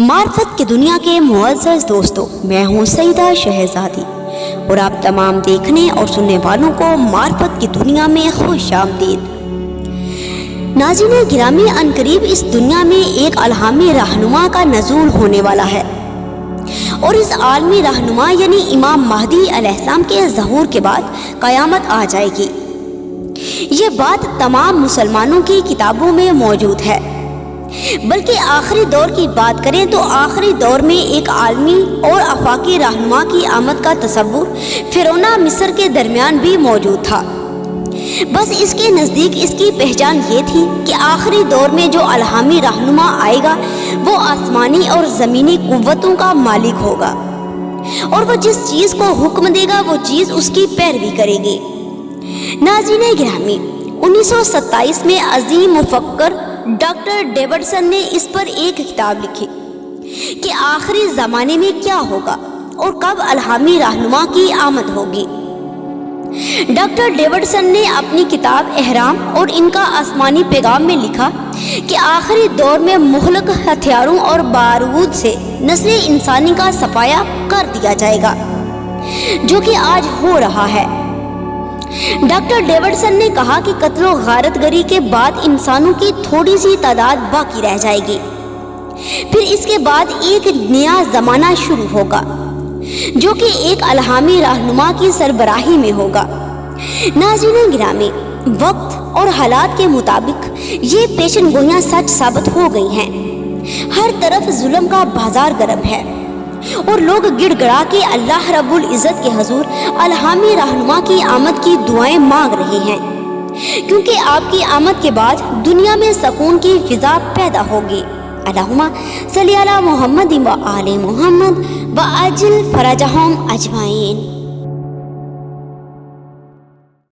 मार्फत की दुनिया के मुअज़्ज़ज़ दोस्तों, मैं हूँ सईदा शहज़ादी और आप तमाम देखने और सुनने वालों को मार्फत की दुनिया में खुश आमदीद। नाज़रीन गिरामी, अनकरीब इस दुनिया में एक अलहामी रहनुमा का नज़ूल होने वाला है और इस आलमी रहनुमा यानी इमाम महदी अलैहिस्सलाम के ज़हूर के बाद क़यामत आ जाएगी। ये बात तमाम मुसलमानों की किताबों में मौजूद है। बल्कि आखिरी दौर की बात करें तो आखिरी दौर में एक आलमी और आफाकी रहनुमा की आमद का तसव्वुर फिरौना मिस्र के दरमियान भी मौजूद था। बस इसके नज़दीक इसकी पहचान ये थी कि आखिरी दौर में जो अलहामी रहनुमा आएगा वो आसमानी और ज़मीनी कुव्वतों का मालिक होगा और वो जिस चीज़ को हुक्म देगा वो चीज़ उसकी पैरवी करेगी। नाज़रीन गिरामी, 1927 में अजीम मुफक्कर डॉक्टर डेविडसन ने इस पर एक किताब लिखी कि आखिरी ज़माने में क्या होगा और कब अलहामी रहनुमा की आमद होगी। डॉक्टर डेविडसन ने अपनी किताब एहराम और इनका आसमानी पैगाम में लिखा कि आखिरी दौर में मुहलक हथियारों और बारूद से नस्ल इंसानी का सफाया कर दिया जाएगा, जो कि आज हो रहा है। डॉक्टर डेविडसन ने कहा कि कत्लो गारतगरी के बाद इंसानों की थोड़ी सी तादाद बाकी रह जाएगी, फिर इसके बाद एक नया ज़माना शुरू होगा जो कि एक अलहामी रहनुमा की सरबराही में होगा। नाज़रीन गिरामी, वक्त और हालात के मुताबिक ये पेशन गोइयाँ सच साबित हो गई हैं। हर तरफ जुल्म का बाजार गर्म है और लोग गिड़गड़ा के अल्लाह रब्बुल इज़्ज़त के हुज़ूर अलहामी रहनुमा की आमद की दुआएं मांग रहे हैं, क्योंकि आपकी आमद के बाद दुनिया में सुकून की फिजा पैदा होगी। अल्लाहुम्मा सल्ली अला मुहम्मद व आले मुहम्मद व अजिल फरजहुम अजमाइन।